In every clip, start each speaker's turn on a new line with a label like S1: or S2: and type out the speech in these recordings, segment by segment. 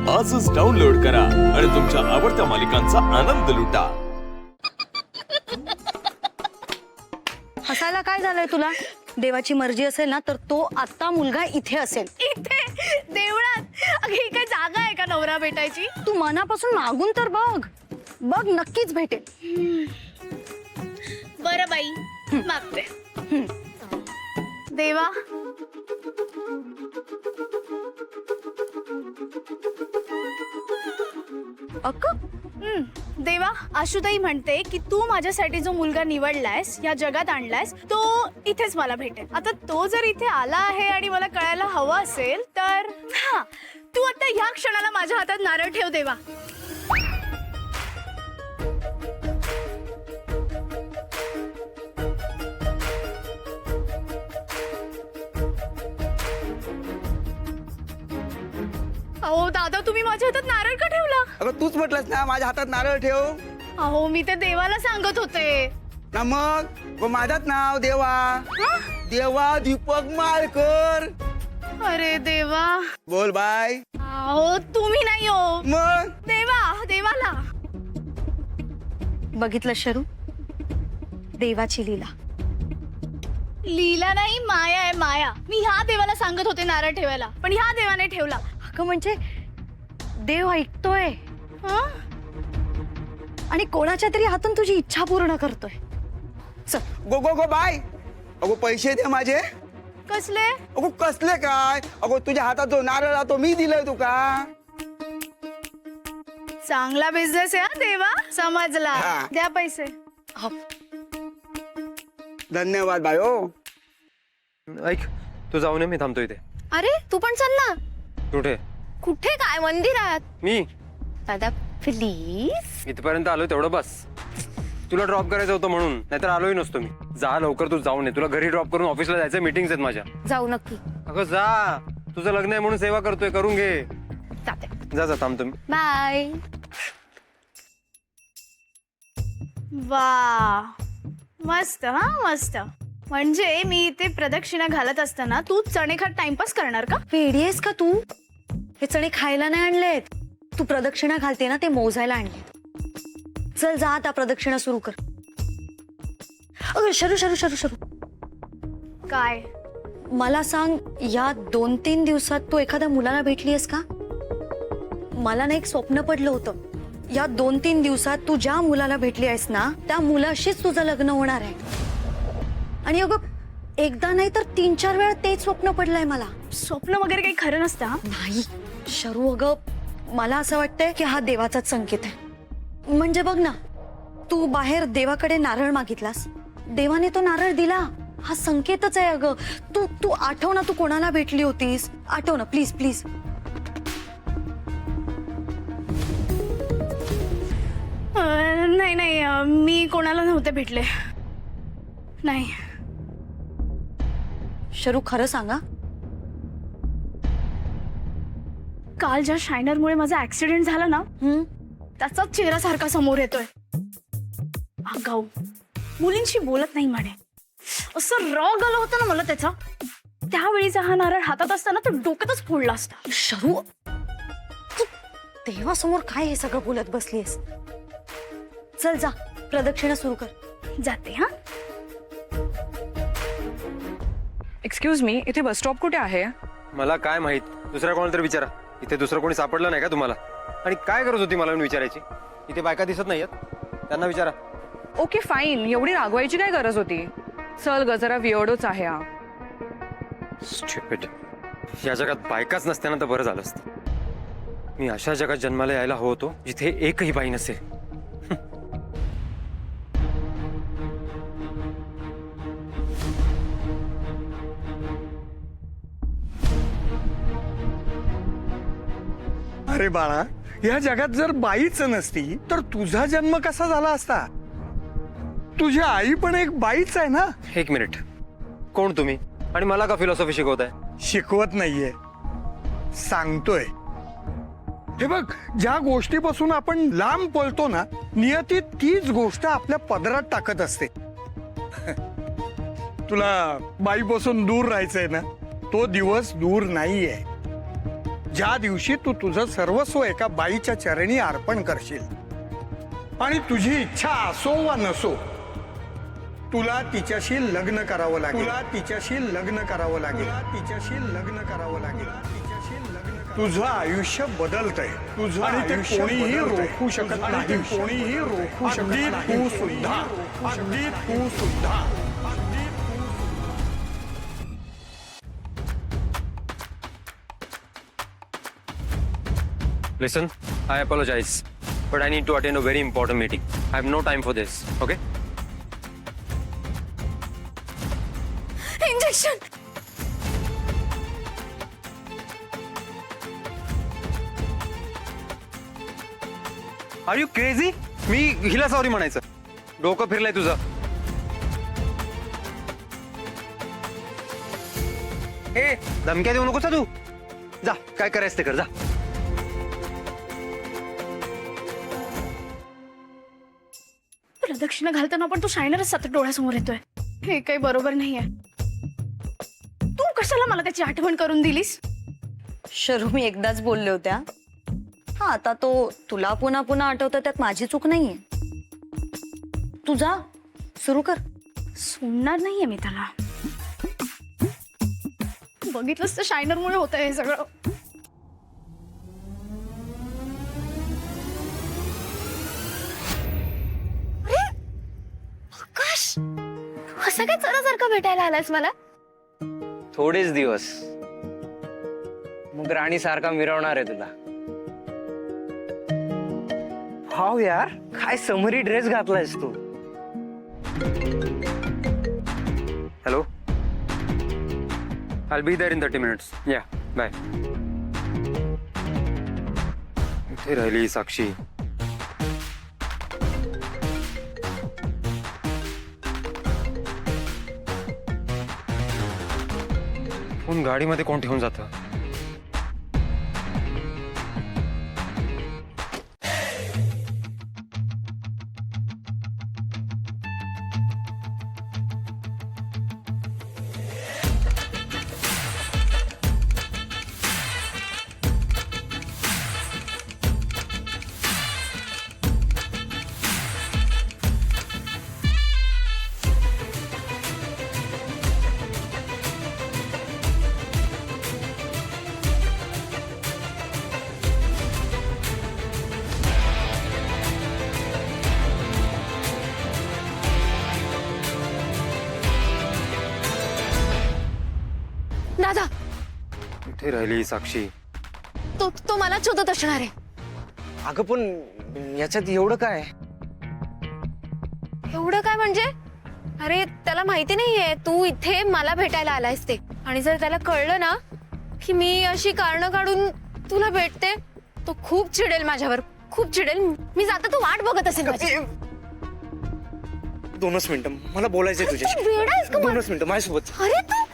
S1: आजच डाउनलोड करा आणि तुमच्या आवडत्या मालिकांचा आनंद लुटा।
S2: हसायला काय झालंय तुला? देवाची मर्जी असेल ना तर तो आता मुलगा इथे असेल।
S3: इथे देवळात? अगं ही काय जागा आहे का नवरा भेटायची?
S2: तू मनापासून मागून तर बघ, बघ नक्कीच भेटेल।
S3: बरं बाई, मागते। देवा, देवा, आशुताई म्हणते की तू माझ्यासाठी जो मुलगा निवडलायस, या जगात आणलायस, तो इथेच मला भेटेल। आता तो जर इथे आला आहे आणि मला कळायला हवा असेल तर हा, तू आता या क्षणाला माझ्या हातात नारळ ठेव देवा। अहो दादा, तुम्ही माझ्या हातात नारळ का ठेवला?
S4: अगं तूच म्हटलंस ना माझ्या हातात नारळ ठेव।
S3: अहो मी ते देवाला सांगत होते
S4: ना मग माझ्यात नाव देवा।
S3: हं?
S4: देवा दीपक माळकर।
S3: अरे देवा,
S4: बोल बाय।
S3: अहो तुम्ही नाही हो,
S4: मग
S3: देवा, देवाला।
S2: बघितलं शरू, देवाची लीला।
S3: लीला नाही, माया आहे माया। मी ह्या देवाला सांगत होते नारळ ठेवायला, पण ह्या देवाने ठेवला।
S2: अगं म्हणजे देव ऐकतोय
S3: हं?
S2: आणि कोणाच्या तरी हातून तुझी इच्छा पूर्ण करतोय। चल
S4: गो गो गो बाय। अगो पैसे दे माझे।
S3: कसले?
S4: अगो कसले काय? अगो तुझ्या हातात जो नारळ आहे तो मी दिलाय तुका।
S3: चांगला बिझनेस आहे हा देवा, समजला।
S4: हा.
S3: द्या पैसे।
S2: हा,
S4: धन्यवाद बाय। ओ
S5: ऐक, तू जाऊ नये, मी थांबतो इथे।
S3: अरे तू पण चल ना।
S5: कुठे?
S3: कुठे काय? मंदिरात।
S5: मी
S3: दादा प्लीज।
S5: इथपर्यंत आलोय तेवढं बस। तुला ड्रॉप करायचं होतं म्हणून, नाहीतर आलोही नसतो मी। जा लवकर, तू जाऊ नये। तुला घरी ड्रॉप करून ऑफिसला जायचं, मीटिंग्स आहेत माझ्या।
S2: जाऊ नक्की।
S5: अगं जा, तुझं लग्न आहे म्हणून सेवा करतोय, करून घे।
S3: जाते।
S5: जा जा, थांबतो मी।
S3: बाय। वा, मस्त हा, मस्त। म्हणजे मी इथे प्रदक्षिणा घालत असताना तू चणेखात टाइमपास करणार का?
S2: वेडी आहेस का तू? हे चणे खायला नाही आणलेत, तू प्रदक्षिणा घालते ना ते मोजायला आणलेत। चल जा आता, प्रदक्षिणा सुरू कर। अगं शरू शरू शरू शरू,
S3: काय?
S2: मला सांग, या 2-3 दिवसात तू एखाद्या मुलाला भेटली आहेस का? मला ना एक स्वप्न पडलं होतं, या 2-3 दिवसात तू ज्या मुलाला भेटली आहेस ना त्या मुलाशीच तुझं लग्न होणार आहे। आणि अगं एकदा नाही तर 3-4 वेळा तेच स्वप्न पडलंय मला।
S3: स्वप्न वगैरे काही खरं नसतं हा?
S2: नाही शरू, अगं मला असं वाटतंय की हा देवाचाच संकेत आहे। म्हणजे बघ ना, तू बाहेर देवाकडे नारळ मागितलास, देवाने तो नारळ दिला, हा संकेतच आहे। अगं तू तू आठव ना, तू कोणाला भेटली होतीस, आठव ना प्लीज प्लीज।
S3: नाही नाही, मी कोणाला नव्हते भेटले। नाही।
S2: शरू खरं सांगा।
S3: काल ज्या शायनरमुळे माझा ऍक्सिडेंट झाला ना, त्याचा चेहरा सारखा समोर येतोय। आगाऊ, मुलींशी बोलत नाही म्हणे, असं राग आला होता ना मला त्याचा। त्यावेळीचा हा नारळ हातात असताना तो डोक्यातच फोडला असता।
S2: शरू, तू देवासमोर काय हे सगळं बोलत बसलीस? चल जा, प्रदक्षिणा सुरू कर।
S3: जाते हा।
S6: एक्सक्यूज मी, इथे बस स्टॉप कुठे आहे?
S5: मला काय माहित, दुसऱ्या कोणाला तरी विचारा। इथे दुसरं कोणी सापडलं नाही का तुम्हाला? आणि काय करत होती मला विचारायची? इथे बायका दिसत नाहीयेत, त्यांना विचारा।
S6: ओके फाईन, एवढी रागवायची काय गरज होती? चल ग, जरा वियर्डोच आहे हा।
S5: स्टुपिड, या जगात बायकाच नसत्या ना तर बरं झालं असतं। मी अशा जगात जन्माला यायला हवं होतो जिथे एकही बाई नसेल।
S7: अरे बाळा, या जगात जर बाईच नसती तर तुझा जन्म कसा झाला असता? तुझी आई पण एक बाईच आहे ना।
S5: एक मिनिट, कोण तुम्ही आणि मला का फिलॉसॉफी शिकवताय?
S7: शिकवत नाहीये, सांगतोय। हे बघ, ज्या गोष्टीपासून आपण लांब पळतो ना, नियती तीच गोष्ट आपल्या पदरात टाकत असते। तुला बाईपासून दूर राहायचंय ना, तो दिवस दूर नाहीये। ज्या दिवशी तू तुझं सर्वस्व एका बाईच्या चरणी अर्पण करशील आणि तुझी इच्छा असो वा नसो तुला तिच्याशी लग्न करावं लागेल, तुला तिच्याशी लग्न करावं लागेल, तिच्याशी लग्न करावं लागेल, तिच्याशी लग्न तुझं आयुष्य बदलतंय, तुझं आणि ते कोणीही रोखू शकत नाही, कोणीही रोखू शकत नाही, तू सुद्धा, अगदी तू सुद्धा.
S5: Listen, I apologize, but I need to attend a very important meeting. I have no time for this, okay?
S3: Injection.
S5: Are you crazy? मी हिला सॉरी म्हणायचं. डोकं फिरलंय तुझं. ए, धमक्या देऊ नकोस तू. जा, काय करायचं ते कर, जा.
S3: प्रदक्षिणा घालताना पण तू शायनरच सतत डोळ्यासमोर येतोय. हे काही बरोबर नाहीये. तू कशाला मला त्याची आठवण करून दिलीस?
S2: शरू मी एकदाच बोलले होत्या. हा आता तो तुला पुन्हा पुन्हा आठवतं त्यात माझी चूक नाहीये. तू जा सुरू कर.
S3: सोडणार नाहीये मी त्याला. बघितलंस तर शायनरमुळे होतंय हे सगळं. आकाश, तू असं काय चरासारखं भेटायला आलायस मला?
S8: थोडेच दिवस मग राणी सारखा मिरवणार आहे तुला. हाव यार, काय समरी ड्रेस घातलायस तू.
S5: Hello, I'll be there in 30 minutes. Yeah, bye. इथे राहिली साक्षी. फोन गाडीमध्ये कोण ठेवून जातं?
S3: दादा,
S5: इथे राहिली साक्षी.
S3: तो मला शोधत असणार आहे.
S8: अगं पण याच्यात एवढं काय.
S9: एवढं काय म्हणजे? अरे त्याला माहिती नाहीये तू इथे मला भेटायला आलायस ते. आणि जर त्याला कळलं ना की मी अशी कारणं काढून तुला भेटते तो खूप चिडेल माझ्यावर, खूप चिडेल. मी जाते, तू वाट बघत असेल माझी.
S8: 2 मिनिटं मला बोलायचंय तुझ्याशी.
S9: तू वेडा आहेस का?
S8: 2 मिनिटं माझ्यासोबत.
S9: अरे तू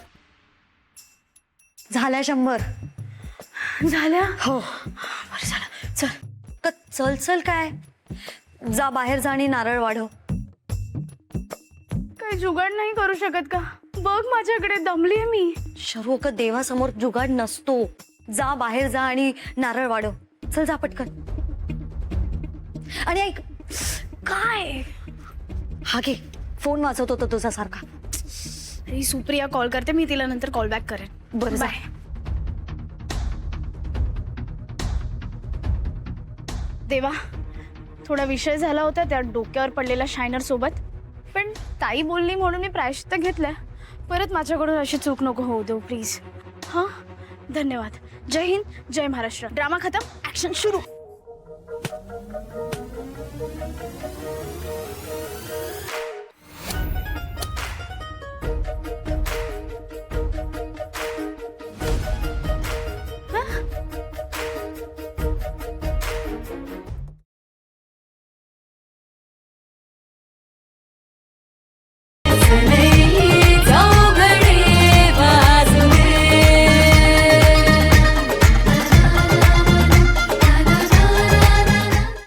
S2: झाल्या 100.
S3: झाल्या?
S2: हो
S3: बरं झालं. चल.
S2: तर चल चल काय, जा बाहेर जा आणि नारळ वाढव.
S3: काही जुगाड नाही करू शकत का? बघ माझ्याकडे, दमलीये मी.
S2: शरू का देवासमोर जुगाड नसतो. जा बाहेर जा आणि नारळ वाढव. चल जा पटकन. आणि ऐक,
S3: काय?
S2: हा घे फोन वाजवत होता तुझा सारखा.
S3: अरे सुप्रिया कॉल करते, मी तिला नंतर कॉल बॅक करेन.
S2: बरं जा.
S3: बाय. देवा, थोडा विषय झाला होता त्या डोक्यावर पडलेल्या शायनर सोबत, पण ताई बोलली म्हणून मी प्रायश्चित्त घेतलं. परत माझ्याकडून अशी चूक नको होऊ देऊ प्लीज. हां, धन्यवाद. जय हिंद, जय महाराष्ट्र. ड्रामा खतम, ऍक्शन सुरू.